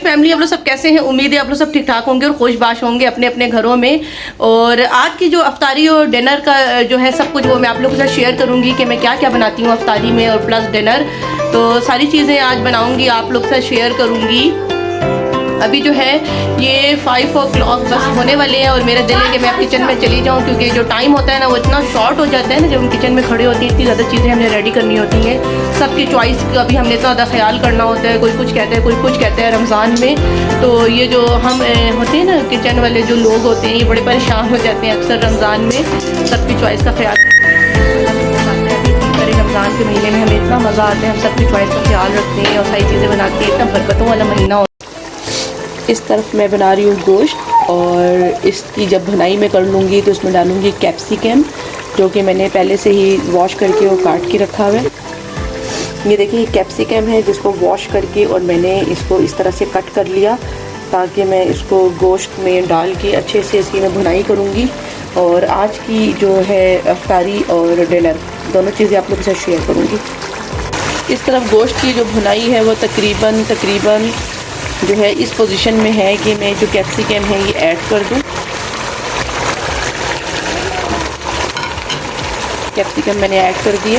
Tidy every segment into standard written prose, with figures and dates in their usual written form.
Family, आप लोग सब कैसे हैं? उम्मीद है आप लोग सब ठीक ठाक होंगे और खुशबाश होंगे अपने अपने घरों में। और आज की जो अफ्तारी और डिनर का जो है सब कुछ वो मैं आप लोगों के साथ शेयर करूंगी कि मैं क्या क्या बनाती हूँ अफ्तारी में और प्लस डिनर। तो सारी चीज़ें आज बनाऊंगी, आप लोग के साथ शेयर करूंगी। अभी जो है ये 5 o'clock बस होने वाले हैं और मेरा दिल है कि मैं किचन में चली जाऊं, क्योंकि जो टाइम होता है ना वो इतना शॉर्ट हो जाता है ना जब हम किचन में खड़े होती हैं। इतनी ज़्यादा चीज़ें हमने रेडी करनी होती हैं, सबकी चॉइस का भी हमने इतना ज़्यादा ख्याल करना होता है। कोई कुछ कहता है, कोई कुछ कहता है रमज़ान में। तो ये जो हम होते हैं ना किचन वाले जो लोग होते हैं, ये बड़े परेशान हो जाते हैं अक्सर रमज़ान में सबकी चॉइस का ख्याल। रमज़ान के महीने में हमें इतना मज़ा आता है, हम सबकी चॉइस का ख्याल रखते हैं और सारी चीज़ें बनाते हैं। इतना बरकतों वाला महीना होता है। इस तरफ मैं बना रही हूँ गोश्त और इसकी जब भुनाई में कर लूँगी तो इसमें डालूँगी कैप्सिकम, जो कि मैंने पहले से ही वॉश करके और काट के रखा हुआ है। ये देखिए कैप्सिकम है जिसको वॉश करके और मैंने इसको इस तरह से कट कर लिया ताकि मैं इसको गोश्त में डाल के अच्छे से इसकी मैं भुनाई करूँगी। और आज की जो है अफ्तारी और डिनर दोनों चीज़ें आप लोगों के साथ शेयर करूँगी। इस तरफ गोश्त की जो भुनाई है वो तकरीबन जो है इस पोजीशन में है कि मैं जो कैप्सिकम है ये ऐड कर दूं। कैप्सिकम मैंने ऐड कर दिए।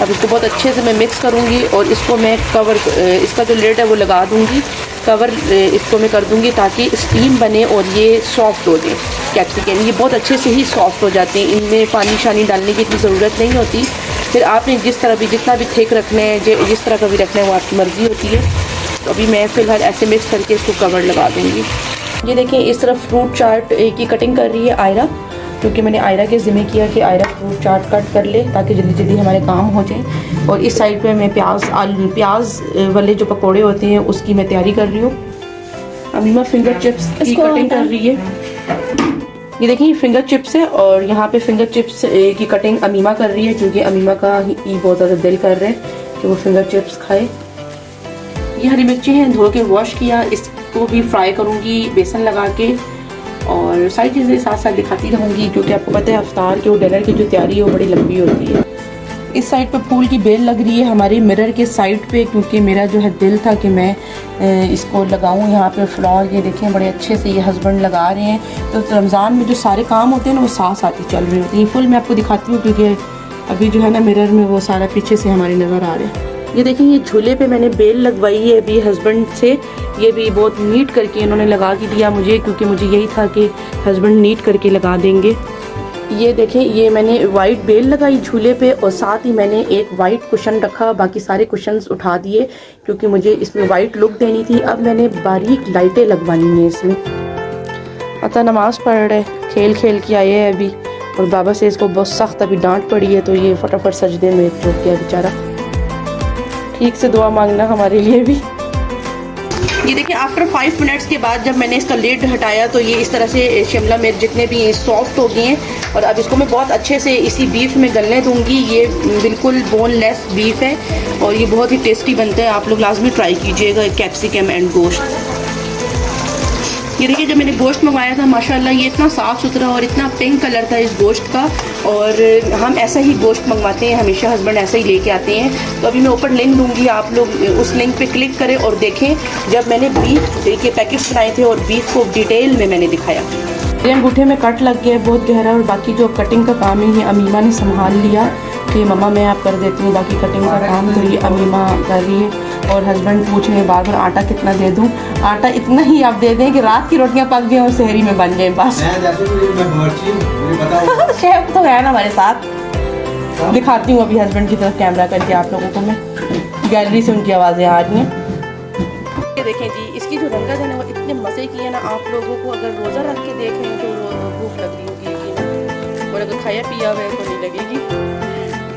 अब इसको बहुत अच्छे से मैं मिक्स करूंगी और इसको मैं इसका जो लिड है वो लगा दूंगी, कवर इसको मैं कर दूंगी ताकि स्टीम बने और ये सॉफ्ट हो जाए। कैप्सिकम ये बहुत अच्छे से ही सॉफ्ट हो जाते हैं, इनमें पानी शानी डालने की इतनी ज़रूरत नहीं होती। फिर आपने जितना भी थिक रखना है, जिस तरह का भी रखना है वो आपकी मर्ज़ी होती है। तो अभी मैं फ़िलहाल ऐसे मिक्स करके इसको कवर लगा दूँगी। ये देखिए इस तरफ फ्रूट चाट की कटिंग कर रही है आयरा, क्योंकि मैंने आयरा के ज़िम्मे किया कि आयरा फ्रूट चाट कट कर ले ताकि जल्दी जल्दी हमारे काम हो जाए। और इस साइड पे मैं प्याज वाले जो पकोड़े होते हैं उसकी मैं तैयारी कर रही हूँ। अमीमा फिंगर चिप्स की कटिंग कर रही है। ये देखिए फिंगर चिप्स है और यहाँ पे फिंगर चिप्स की कटिंग अमीमा कर रही है, क्योंकि अमीमा का ही बहुत ज़्यादा दिल कर रहा है कि वो फिंगर चिप्स खाए। ये हरी मिर्ची हैं, धो के वॉश किया, इसको भी फ्राई करूँगी बेसन लगा के। और सारी चीज़ें साथ साथ दिखाती रहूँगी, क्योंकि आपको पता है अफ्तार के और डिनर की जो तैयारी है वो बड़ी लंबी होती है। इस साइड पे फूल की बेल लग रही है हमारे मिरर के साइड पे, क्योंकि मेरा जो है दिल था कि मैं इसको लगाऊं यहाँ पे फ्लावर। ये देखें बड़े अच्छे से ये हस्बैंड लगा रहे हैं। तो रमज़ान में जो सारे काम होते हैं ना वो साथ साथ ही चल रहे होते हैं। फुल मैं आपको दिखाती हूँ, क्योंकि अभी जो है ना मिरर में वो सारा पीछे से हमारे नज़र आ रहे हैं। ये देखिए ये झूले पे मैंने बेल लगवाई है अभी हस्बैंड से। ये भी बहुत नीट करके इन्होंने लगा के दिया मुझे, क्योंकि मुझे यही था कि हस्बैंड नीट करके लगा देंगे। ये देखें ये मैंने वाइट बेल लगाई झूले पे और साथ ही मैंने एक वाइट कुशन रखा, बाकी सारे कुशन्स उठा दिए क्योंकि मुझे इसमें वाइट लुक देनी थी। अब मैंने बारीक लाइटें लगवानी हैं इसमें। अता नमाज पढ़ रहे, खेल खेल के आए हैं अभी, और बाबा से इसको बहुत सख्त अभी डांट पड़ी है, तो ये फटाफट सजदे में रुक गया बेचारा। ठीक से दुआ मांगना हमारे लिए भी। ये देखिए आफ्टर 5 मिनट्स के बाद जब मैंने इसका लिड हटाया तो ये इस तरह से शिमला मिर्च जितने भी सॉफ्ट हो गए हैं। और अब इसको मैं बहुत अच्छे से इसी बीफ में गलने दूंगी। ये बिल्कुल बोनलेस बीफ है और ये बहुत ही टेस्टी बनता है, आप लोग लाजमी ट्राई कीजिएगा कैप्सिकम एंड गोश्त। ये देखिए जब मैंने गोश्त मंगवाया था माशाल्लाह ये इतना साफ़ सुथरा और इतना पिंक कलर था इस गोश्त का। और हम ऐसा ही गोश्त मंगवाते हैं हमेशा, हस्बैंड ऐसा ही लेके आते हैं। तो अभी मैं ऊपर लिंक दूंगी, आप लोग उस लिंक पे क्लिक करें और देखें जब मैंने बीफ के पैकेट्स बनाए थे और बीफ को डिटेल में मैंने दिखाया। मेरे अंगूठे में कट लग गया बहुत गहरा, और बाकी जो कटिंग का काम है ये अमीमा ने संभाल लिया कि मम्मा मैं आप कर देती हूँ बाकी कटिंग का काम, तो ये अमीमा कर रही है। और हस्बैंड पूछ रहे हैं बार बार आटा कितना दे दूँ। आटा इतना ही आप दे दें कि रात की रोटियां पक जाएं और सहरी में बन जाएं बस। शेफ तो है ना हमारे साथ। दिखाती हूँ अभी हस्बैंड की तरफ कैमरा करके आप लोगों को मैं, गैलरी से उनकी आवाज़ें आ रही हैं। ये देखें जी इसकी जो रंगत है ना वो इतने मज़े की है ना, आप लोगों को अगर रोज़ा रख के देखें तो भूख लग रही होगी यकीन, और अगर खाया पिया हुआ है तो नहीं लगेगी।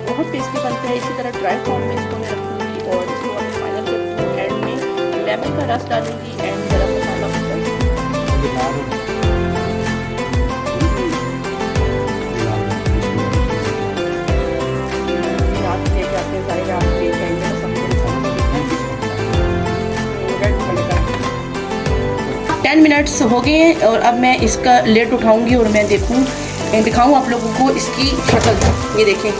बहुत टेस्टी बनता है। इसी तरह ड्राई फॉर्म में इसको मैं रखूँगी और इसको फाइनल एंड में लेमन का रस डालूँगी एंड गरम मसाला रात लेके आते हैं सारे रात ले जाएंगे ना सब। 10 मिनट्स हो गए और अब मैं इसका लिड उठाऊंगी और मैं देखूं मैं दिखाऊँ आप लोगों को इसकी शक्ल। ये देखें,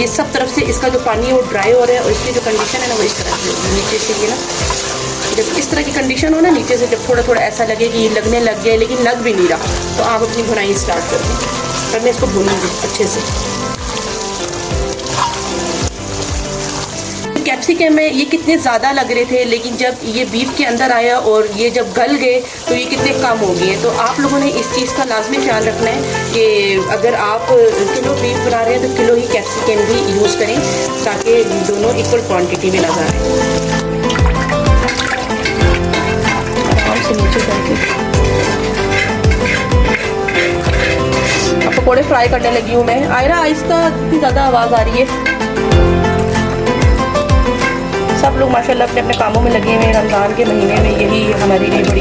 ये सब तरफ से इसका जो पानी है वो ड्राई हो रहा है और इसकी जो कंडीशन है ना वो इस तरह की होगी। नीचे से ये ना, जब इस तरह की कंडीशन हो ना नीचे से, जब थोड़ा थोड़ा ऐसा लगे कि ये लगने लग गया लेकिन लग भी नहीं रहा, तो आप अपनी भुनाई स्टार्ट कर दें। तब मैं इसको भूनूंगी अच्छे से। कैप्सिकम में ये कितने ज़्यादा लग रहे थे, लेकिन जब ये बीफ के अंदर आया और ये जब गल गए तो ये कितने कम हो गए। तो आप लोगों ने इस चीज़ का लाजमी ख्याल रखना है कि अगर आप किलो बीफ बना रहे हैं तो किलो ही कैप्सिकम भी यूज़ करें, ताकि दोनों इक्वल क्वांटिटी में नजर आए। आराम से नीचे करके अब पकौड़े फ्राई करने लगी हूँ मैं। आयरा आहिस्ता, इतनी ज़्यादा आवाज़ आ रही है। सब लोग माशाल्लाह अपने अपने कामों में लगे हुए हैं। रमज़ान के महीने में यही हमारे लिए बड़ी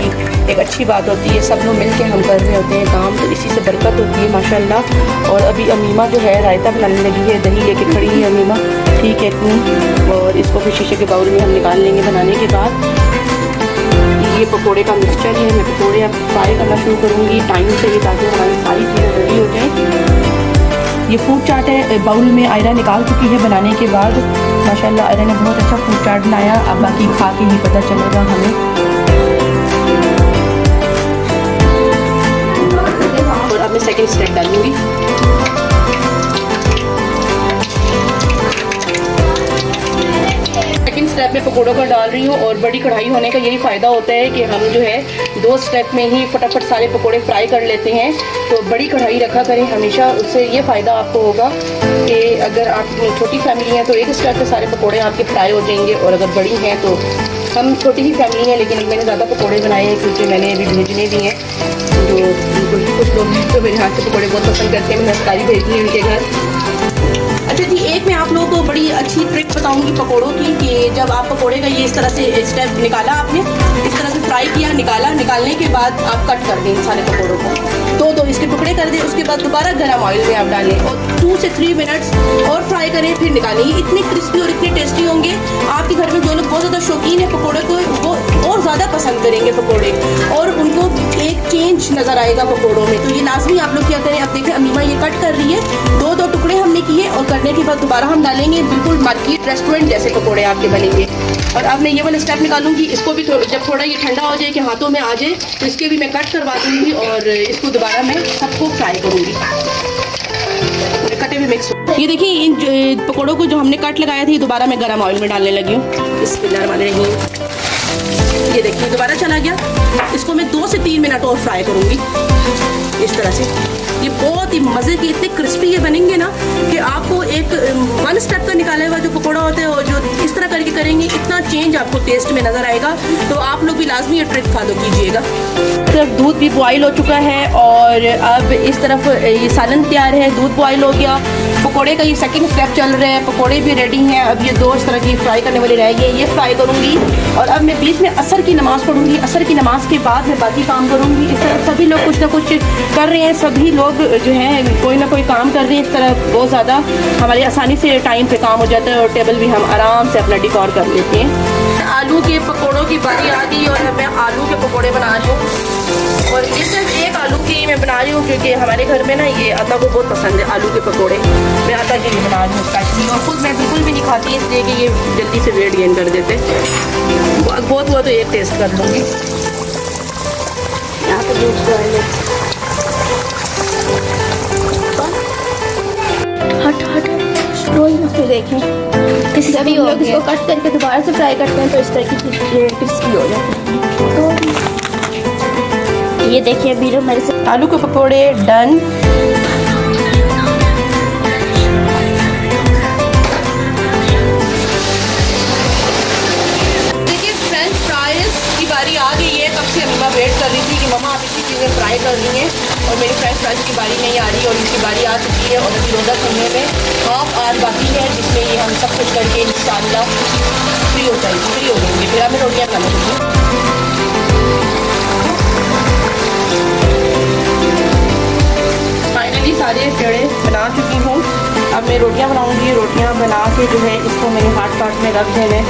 एक अच्छी बात होती है, सब लोग मिल के हम कर रहे होते हैं काम, तो इसी से बरकत होती है माशाल्लाह। और अभी अमीमा जो है रायता बनाने लगी है, दही लेके खड़ी है अमीमा, ठीक है इतनी। और इसको फिर शीशे के बाउल में हम निकाल लेंगे बनाने के बाद। ये पकोड़े का मिक्सचर है, मैं पकोड़े अब फ्राई करना शुरू करूँगी टाइम से ही, ताकि हमारी सारी चीज़ें रेडी हो जाएँ। ये फ्रूट चाट है, बाउल में आयरा निकाल चुकी है बनाने के बाद। माशाल्लाह आयरा ने बहुत अच्छा फ्रूट चाट बनाया। अब बाकी खा के ही पता चलेगा हमें। और अब मैं सेकंड स्टेप डालूंगी। सेकंड स्टेप में पकौड़ों का डाल रही हूँ। और बड़ी कढ़ाई होने का यही फ़ायदा होता है कि हम जो है 2 स्टेप में ही फटाफट सारे पकौड़े फ्राई कर लेते हैं। तो बड़ी कढ़ाई रखा करें हमेशा, उससे ये फ़ायदा आपको होगा कि अगर आप छोटी फैमिली हैं तो एक स्टेप में सारे पकौड़े आपके फ्राई हो जाएंगे। और अगर बड़ी हैं तो, हम छोटी ही फैमिली हैं लेकिन मैंने ज़्यादा पकौड़े बनाए हैं क्योंकि मैंने अभी भेजने भी हैं। जो कुछ लोग हैं तो मेरे हाथ के पकौड़े बहुत पसंद करते हैं, मैंने अफ्तारी भेजनी है उनके घर। अच्छा जी, एक मैं आप लोगों को बड़ी अच्छी ट्रिक बताऊंगी पकोड़ों की, कि जब आप पकोड़े का ये इस तरह से स्टेप निकाला, आपने इस तरह से फ्राई किया, निकाला, निकालने के बाद आप कट कर दें इन सारे पकोड़ों को, दो इसके टुकड़े कर दें। उसके बाद दोबारा गर्म ऑयल में आप डालें और 2 से 3 मिनट्स और फ्राई करें, फिर निकालें। ये इतने क्रिस्पी और इतने टेस्टी होंगे। आपके घर में जो लोग बहुत ज़्यादा शौकीन है पकोड़े को, वो और ज़्यादा पसंद करेंगे पकोड़े, और उनको एक चेंज नज़र आएगा पकोड़ों में। तो ये लाजमी आप लोग क्या करें। अब देखें अमीमा ये कट कर रही है, 2 टुकड़े हमने किए और करने के बाद दोबारा हम डालेंगे। बिल्कुल मार्केट रेस्टोरेंट जैसे पकोड़े आपके बनेंगे। और अब मैं ये वाला स्टेप निकालूंगी। इसको भी जब थोड़ा ये ठंडा हो जाए कि हाथों में आ जाए तो इसके भी मैं कट करवा दूंगी और इसको दोबारा मैं सबको फ्राई करूंगी। कटे हुए मिक्स। ये देखिए इन पकोड़ों को जो हमने कट लगाया था दोबारा मैं गरम ऑयल में डालने लगी हूँ। बिस्मिल्लाहिर्रहमानिर्रहीम। ये देखिए दोबारा चला गया। इसको मैं 2 से 3 मिनट और फ्राई करूंगी इस तरह से। ये बहुत ही मज़े के इतने क्रिस्पी ये बनेंगे ना कि आपको एक 1 स्टेप का निकाला हुआ जो पकौड़ा होता है और जो इस तरह करके करेंगे, इतना चेंज आपको टेस्ट में नज़र आएगा। तो आप लोग भी लाजमी ये ट्रिक फॉलो कीजिएगा। तरफ दूध भी बॉयल हो चुका है और अब इस तरफ ये सालन तैयार है, दूध बॉयल हो गया। पकोड़े का ये सेकंड स्टेप चल रहा है, पकोड़े भी रेडी हैं। अब ये 2 इस तरह की फ्राई करने वाली रह गई, ये फ्राई करूँगी। और अब मैं बीच में असर की नमाज़ पढ़ूँगी। असर की नमाज़ के बाद मैं बाकी काम करूँगी। इस तरह सभी लोग कुछ ना कुछ कर रहे हैं, सभी लोग जो हैं कोई ना कोई काम कर रहे हैं। इस तरह बहुत ज़्यादा हमारी आसानी से टाइम पे काम हो जाता है और टेबल भी हम आराम से अपना डिकोर कर लेते हैं। आलू के पकोड़ों की बारी आ गई और मैं आलू के पकोड़े बना रही हूँ। और ये सिर्फ एक आलू की मैं बना रही हूँ क्योंकि हमारे घर में ना ये आता को बहुत पसंद है आलू के पकोड़े। मैं आता के लिए बना रही हूँ स्पेशली, और खुद मैं बिल्कुल भी नहीं खाती इसलिए कि ये जल्दी से वेट गेन कर देते। बहुत हुआ तो एक टेस्ट कर लूँगी। यहाँ पर दूसरा हट स्लो ही मत देखें। जब हम लोग इसको कट करके दोबारा से फ्राई करते हैं तो इस तरह की क्रिस्पी हो जाती है। ये देखिए अभी जो मेरे से आलू के पकोड़े डन। देखिए फ्रेंच फ्राइज की बारी आ गई है। कब से अम्मा वेट कर रही थी कि मम्मा आप इसी चीज़ें फ्राई कर रही हैं और मेरी फ्रेंच फ्राइज की बारी नहीं आ रही और इनकी बारी आ चुकी है। और अभी रोज़ा खुलने में हाफ आवर बाकी है जिसमें ये हम सब कुछ करके इंशाल्लाह फ्री हो जाएंगे। फिर हमें रोटियाँ खाने चाहिए। फाइनली सारे पेड़े बना चुकी हूँ। अब मैं रोटियां बनाऊंगी। रोटियां बना के जो है इसको मैंने हाथ काट में रख देना है।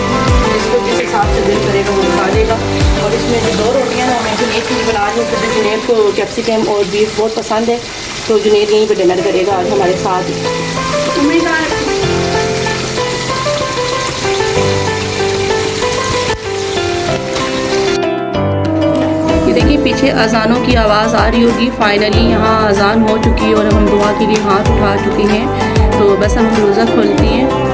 इसको जिस हिसाब से दिल करेगा वो खा लेगा। और इसमें जो 2 रोटियां ना मैं जुनेद की बना रही हूँ क्योंकि जुनेद को कैप्सिकम और बीफ बहुत पसंद है। तो जुनैद यहीं पे डिनर करेगा आज हमारे साथ। ये देखिए पीछे अजानों की आवाज़ आ रही होगी। फाइनली यहाँ अजान हो चुकी है और हम दुआ के लिए हाथ उठा चुके हैं। तो बस हम रोज़ा खोलती हैं।